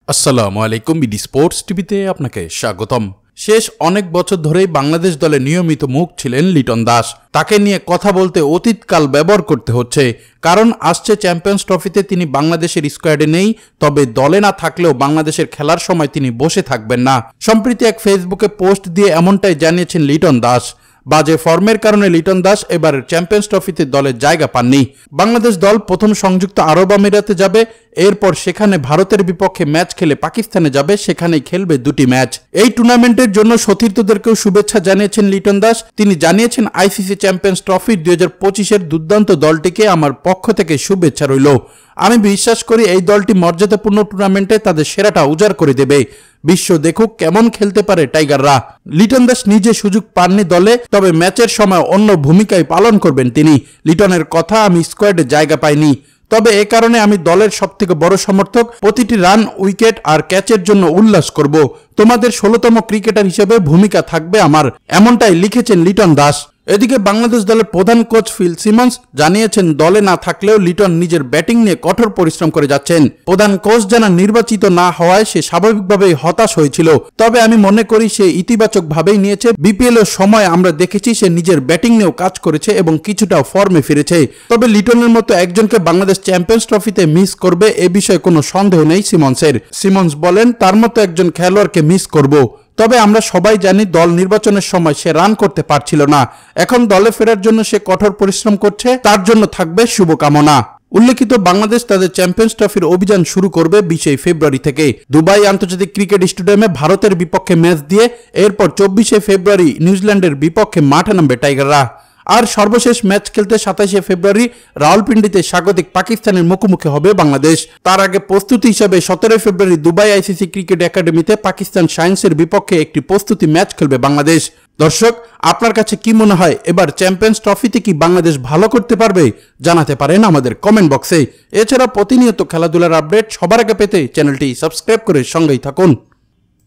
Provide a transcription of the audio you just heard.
আসসালামু আলাইকুম BD sports টিভিতে আপনাকে স্বাগতম। শেষ অনেক বছর ধরেই বাংলাদেশ দলে নিয়মিত মুখ ছিলেন লিটন দাস। তাকে নিয়ে কথা বলতে অতীতকাল ব্যবহার করতে হচ্ছে, কারণ আসছে চ্যাম্পিয়ন্স ট্রফিতে তিনি বাংলাদেশের স্কোয়াডে নেই, তবে দলে না থাকলেও বাংলাদেশের খেলার সময় তিনি বসে থাকবেন না। সম্প্রতি এক ফেসবুকে পোস্ট দিয়ে এমনটাই জানিয়েছেন লিটন দাস। বাজে ফর্মের কারণে লিটন দাস এবারের চ্যাম্পিয়ন্স ট্রফিতে দলের জায়গা পাননি। বাংলাদেশ দল প্রথম সংযুক্ত আরব আমিরাতে যাবে, এরপর সেখানে ভারতের বিপক্ষে ম্যাচ খেলে পাকিস্তানে যাবে, সেখানেই খেলবে দুটি ম্যাচ। এই টুর্নামেন্টের জন্য সতীর্থদেরকেও শুভেচ্ছা জানিয়েছেন লিটন দাস। তিনি জানিয়েছেন, আইসিসি চ্যাম্পিয়ন্স ট্রফি 2025-এর দুর্দান্ত দলটিকে আমার পক্ষ থেকে শুভেচ্ছা রইল। আমি বিশ্বাস করি এই দলটি মর্যাদাপূর্ণ টুর্নামেন্টে তাদের সেরাটা উজাড় করে দেবে। বিশ্ব দেখুক কেমন খেলতে পারে টাইগাররা। লিটন দাস নিজে সুযোগ পাননি দলে, তবে ম্যাচের সময় অন্য ভূমিকায় পালন করবেন তিনি। লিটনের কথা, আমি স্কোয়াডে জায়গা পাইনি, তবে এ কারণে আমি দলের সবথেকে বড় সমর্থক। প্রতিটি রান, উইকেট আর ক্যাচের জন্য উল্লাস করব। তোমাদের 16তম ক্রিকেটার হিসেবে ভূমিকা থাকবে আমার, এমনটাই লিখেছেন লিটন দাস। এদিকে বাংলাদেশ দলের প্রধান কোচ ফিল সিমন্স জানিয়েছেন, দলে না থাকলেও লিটন নিজের ব্যাটিং নিয়ে কঠোর পরিশ্রম করে যাচ্ছেন। প্রধান কোচ জানা নির্বাচিত না হওয়ায় সে স্বাভাবিকভাবেই হতাশ হয়েছিল, তবে আমি মনে করি সে ইতিবাচক ভাবেই নিয়েছে। বিপিএল এর সময় আমরা দেখেছি সে নিজের ব্যাটিং নিয়েও কাজ করেছে এবং কিছুটা ফর্মে ফিরেছে। তবে লিটনের মতো একজনকে বাংলাদেশ চ্যাম্পিয়ন্স ট্রফিতে মিস করবে, এ বিষয়ে কোনো সন্দেহ নেই সিমন্সের। সিমন্স বলেন, তার মতো একজন খেলোয়াড়কে মিস করব, তবে আমরা সবাই জানি দল নির্বাচনের সময় সে রান করতে পারছিল না। এখন দলে ফেরার জন্য সে কঠোর পরিশ্রম করছে, তার জন্য থাকবে শুভকামনা। উল্লেখিত বাংলাদেশ তাদের চ্যাম্পিয়ন্স ট্রফির অভিযান শুরু করবে 20 ফেব্রুয়ারি থেকে। দুবাই আন্তর্জাতিক ক্রিকেট স্টেডিয়ামে ভারতের বিপক্ষে ম্যাচ দিয়ে এরপর 24 ফেব্রুয়ারি নিউজিল্যান্ডের বিপক্ষে মাঠে নামবে টাইগাররা। আর সর্বশেষ ম্যাচ খেলতে 27 ফেব্রুয়ারি রাওয়ালপিন্ডিতে স্বাগতিক পাকিস্তানের মুখোমুখি হবে বাংলাদেশ। তার আগে প্রস্তুতি হিসাবে 17 ফেব্রুয়ারি দুবাই আইসিসি ক্রিকেট একাডেমিতে পাকিস্তান সায়েন্সের বিপক্ষে একটি প্রস্তুতি ম্যাচ খেলবে বাংলাদেশ। দর্শক, আপনার কাছে কি মনে হয়, এবার চ্যাম্পিয়ন্স ট্রফিতে কি বাংলাদেশ ভালো করতে পারবে? জানাতে পারেন আমাদের কমেন্ট বক্সে। এছাড়া প্রতিনিয়ত খেলাধুলার আপডেট সবার আগে পেতে চ্যানেলটি সাবস্ক্রাইব করে সঙ্গেই থাকুন।